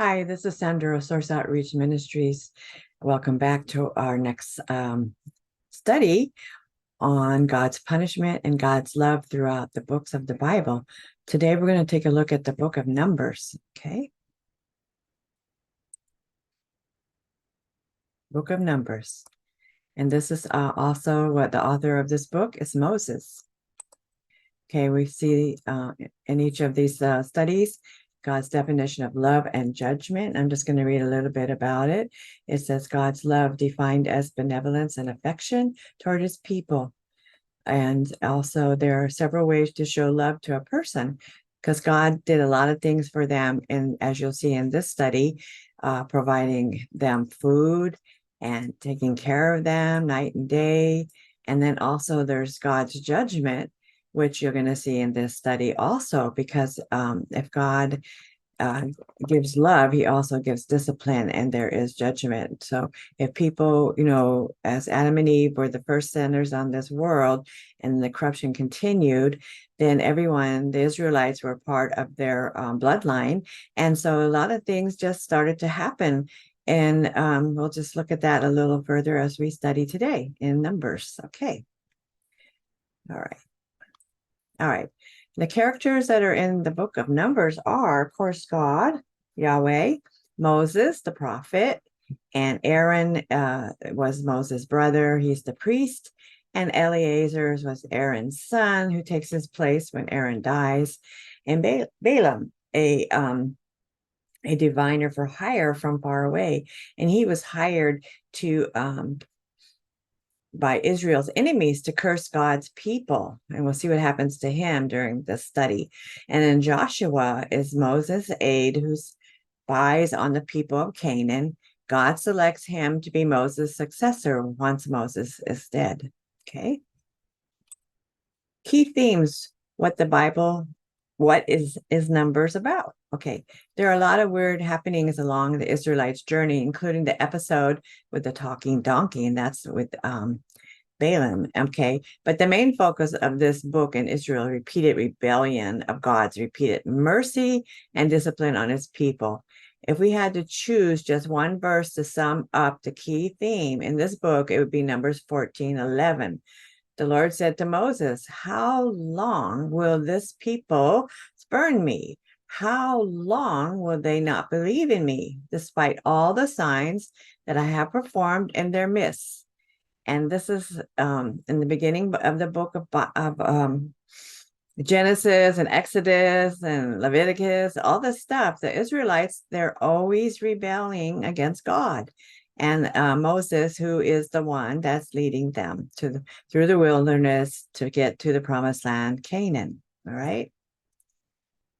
Hi, this is Sandra of Source Outreach Ministries. Welcome back to our next study on God's punishment and God's love throughout the books of the Bible. Today, we're going to take a look at the book of Numbers, okay? Book of Numbers. And this is also what the author of this book is Moses. Okay, we see in each of these studies, God's definition of love and judgment. I'm just going to read a little bit about it. It says God's love defined as benevolence and affection toward his people. And also there are several ways to show love to a person because God did a lot of things for them. And as you'll see in this study, providing them food and taking care of them night and day. And then also there's God's judgment, which you're going to see in this study also, because if God gives love, he also gives discipline, and there is judgment. So if people, as Adam and Eve were the first sinners on this world and the corruption continued, then everyone, the Israelites, were part of their bloodline. And so a lot of things just started to happen. And we'll just look at that a little further as we study today in Numbers. Okay. All right. All right. The characters that are in the book of Numbers are, of course, God, Yahweh, Moses, the prophet, and Aaron was Moses' brother. He's the priest. And Eleazar was Aaron's son, who takes his place when Aaron dies. And Balaam, a diviner for hire from far away. And he was hired to by Israel's enemies to curse God's people. And we'll see what happens to him during this study. And then Joshua is Moses' aide who spies on the people of Canaan. God selects him to be Moses' successor once Moses is dead. Okay. Key themes, what is Numbers about? Okay, there are a lot of weird happenings along the Israelites' journey, including the episode with the talking donkey, and that's with Balaam. Okay, but the main focus of this book in Israel, repeated rebellion of God's repeated mercy and discipline on his people. If we had to choose just one verse to sum up the key theme in this book, it would be Numbers 14:11. The Lord said to Moses, "How long will this people spurn me? How long will they not believe in me, despite all the signs that I have performed in their midst?" And this is in the beginning of the book of Genesis and Exodus and Leviticus, all this stuff. The Israelites, they're always rebelling against God. And Moses, who is the one that's leading them through the wilderness to get to the promised land, Canaan. All right.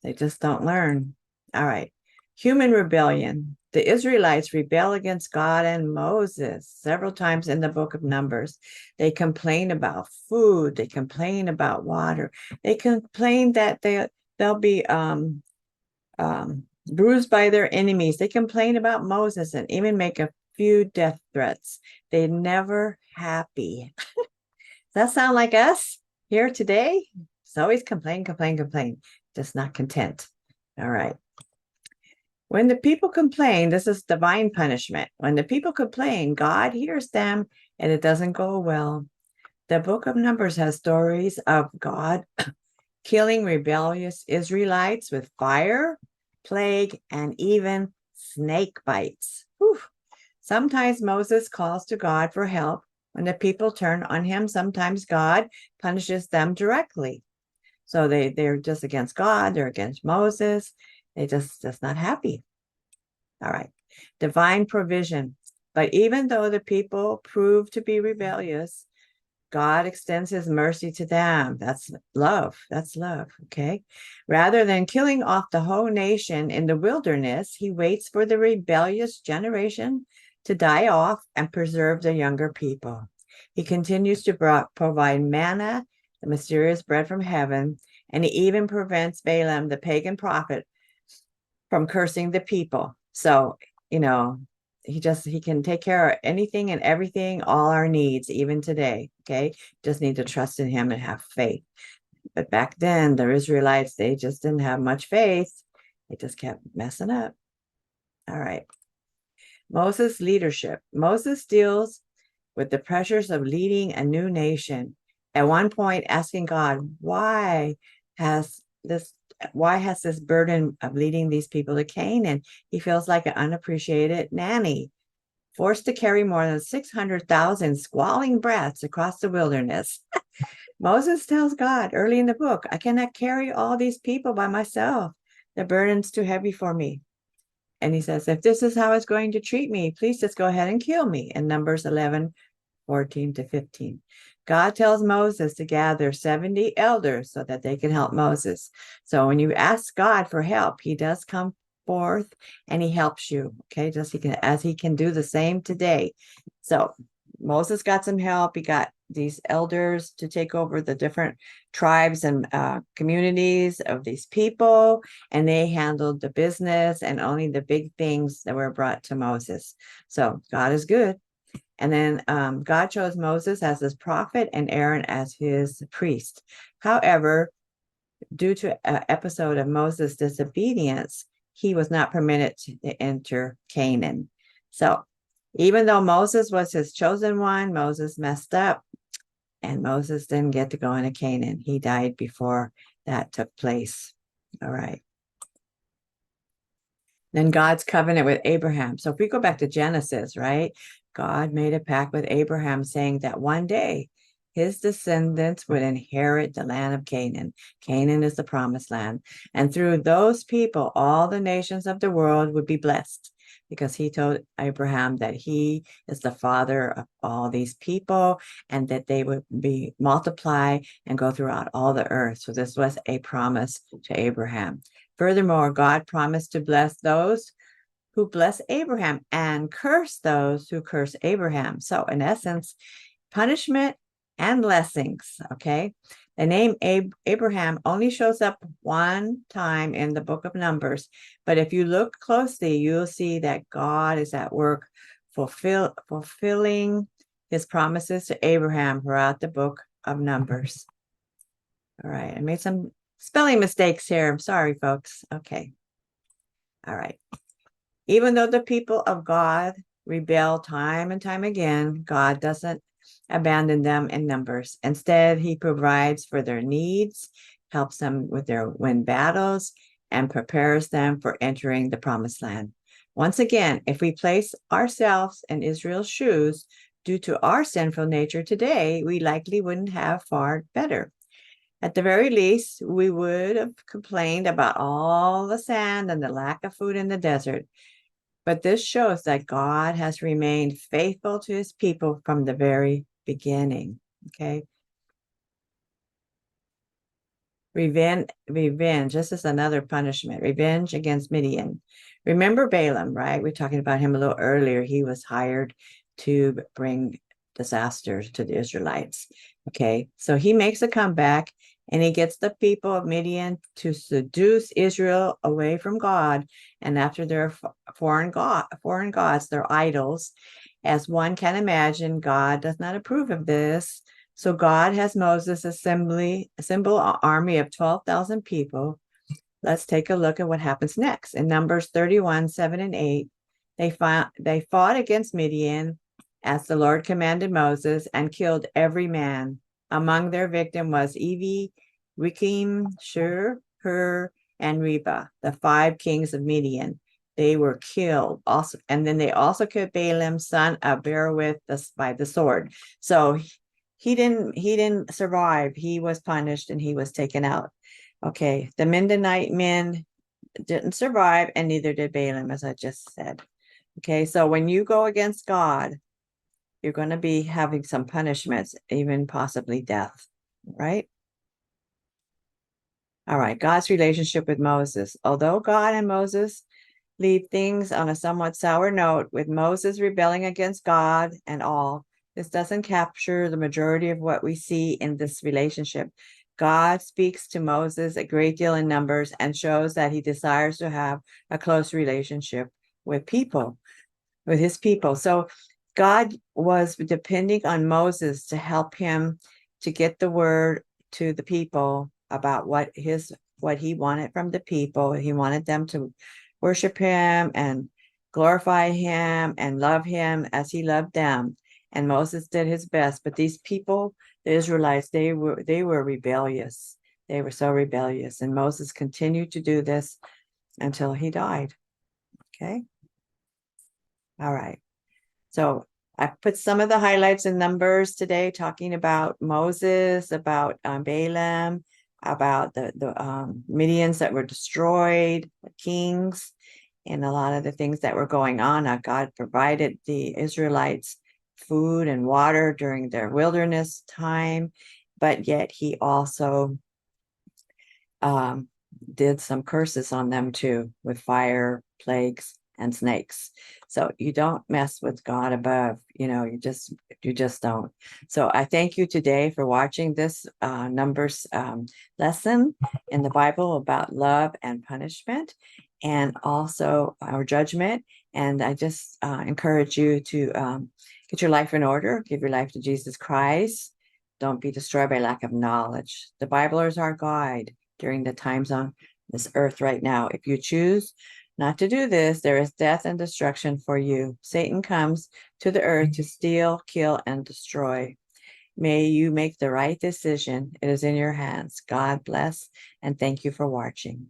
They just don't learn. All right. Human rebellion. The Israelites rebel against God and Moses several times in the book of Numbers. They complain about food. They complain about water. They complain that they'll be bruised by their enemies. They complain about Moses and even make a few death threats. They're never happy. Does that sound like us here today? It's always complain, just not content. All right. When the people complain, this is divine punishment. When the people complain, God hears them and it doesn't go well. The book of Numbers has stories of God killing rebellious Israelites with fire, plague, and even snake bites. Whew. Sometimes Moses calls to God for help. When the people turn on him, sometimes God punishes them directly. So they're just against God, they're against Moses. They just not happy. All right. Divine provision. But even though the people prove to be rebellious, God extends his mercy to them. That's love. That's love. Okay. Rather than killing off the whole nation in the wilderness, he waits for the rebellious generation to die off and preserve the younger people. He continues to provide manna, the mysterious bread from heaven, and he even prevents Balaam, the pagan prophet, from cursing the people. So, he can take care of anything and everything, all our needs, even today. Okay. Just need to trust in him and have faith. But back then, the Israelites, they just didn't have much faith. They just kept messing up. All right. Moses' leadership. Moses deals with the pressures of leading a new nation. At one point, asking God, has this why has this burden of leading these people to Canaan? He feels like an unappreciated nanny, forced to carry more than 600,000 squalling brats across the wilderness. Moses tells God early in the book, I cannot carry all these people by myself. The burden's too heavy for me. And he says, if this is how it's going to treat me, please just go ahead and kill me. In Numbers 11:14-15. God tells Moses to gather 70 elders so that they can help Moses. So when you ask God for help, he does come forth and he helps you. Okay, just as he can do the same today. So Moses got some help. He got these elders to take over the different tribes and communities of these people, and they handled the business and only the big things that were brought to Moses. So God is good. And then God chose Moses as his prophet and Aaron as his priest. However, due to an episode of Moses' disobedience, he was not permitted to enter Canaan. So even though Moses was his chosen one, Moses messed up and Moses didn't get to go into Canaan. He died before that took place. All right. Then God's covenant with Abraham. So if we go back to Genesis, right? God made a pact with Abraham saying that one day his descendants would inherit the land of Canaan. Canaan is the promised land. And through those people, all the nations of the world would be blessed, because he told Abraham that he is the father of all these people and that they would be multiply and go throughout all the earth. So this was a promise to Abraham. Furthermore, God promised to bless those who bless Abraham and curse those who curse Abraham. So in essence, punishment and blessings, okay? The name Abraham only shows up one time in the book of Numbers, but if you look closely, you'll see that God is at work fulfilling his promises to Abraham throughout the book of Numbers. All right, I made some spelling mistakes here. I'm sorry, folks. Okay. All right. Even though the people of God rebel time and time again, God doesn't abandon them in Numbers. Instead, he provides for their needs, helps them with their win battles, and prepares them for entering the promised land. Once again, if we place ourselves in Israel's shoes, due to our sinful nature today, we likely wouldn't have fared better. At the very least, we would have complained about all the sand and the lack of food in the desert. But this shows that God has remained faithful to his people from the very beginning. Okay. Revenge. This is another punishment. Revenge against Midian. Remember Balaam, right? We're talking about him a little earlier. He was hired to bring disasters to the Israelites. Okay. So he makes a comeback and he gets the people of Midian to seduce Israel away from God and after their foreign gods, their idols. As one can imagine, God does not approve of this. So God has Moses assemble an army of 12,000 people. Let's take a look at what happens next. In Numbers 31:7-8, they fought against Midian as the Lord commanded Moses and killed every man. Among their victim was Evi, Rekem, Shur, Hur, and Reba, the 5 kings of Midian. They were killed also, and then they also killed Balaam, son of Beroth, by the sword. So he didn't survive. He was punished and he was taken out. Okay, the Midianite men didn't survive, and neither did Balaam, as I just said. Okay, so when you go against God, you're going to be having some punishments, even possibly death, right? All right, God's relationship with Moses. Although God and Moses leave things on a somewhat sour note, with Moses rebelling against God and all, this doesn't capture the majority of what we see in this relationship. God speaks to Moses a great deal in Numbers and shows that he desires to have a close relationship with his people. So God was depending on Moses to help him to get the word to the people about what he wanted from the people. He wanted them to worship him and glorify him and love him as he loved them. And Moses did his best, but these people, the Israelites, they were rebellious. They were so rebellious, and Moses continued to do this until he died. Okay. All right. So I put some of the highlights in Numbers today, talking about Moses, about Balaam, about the Midians that were destroyed, the kings, and a lot of the things that were going on. God provided the Israelites food and water during their wilderness time, but yet he also did some curses on them too, with fire, plagues, and snakes. So you don't mess with God above, you just don't. So I thank you today for watching this Numbers lesson in the Bible about love and punishment, and also our judgment. And I just encourage you to get your life in order, give your life to Jesus Christ. Don't be destroyed by lack of knowledge. The Bible is our guide during the times on this earth right now. If you choose not to do this, there is death and destruction for you. Satan comes to the earth to steal, kill, and destroy. May you make the right decision. It is in your hands. God bless, and thank you for watching.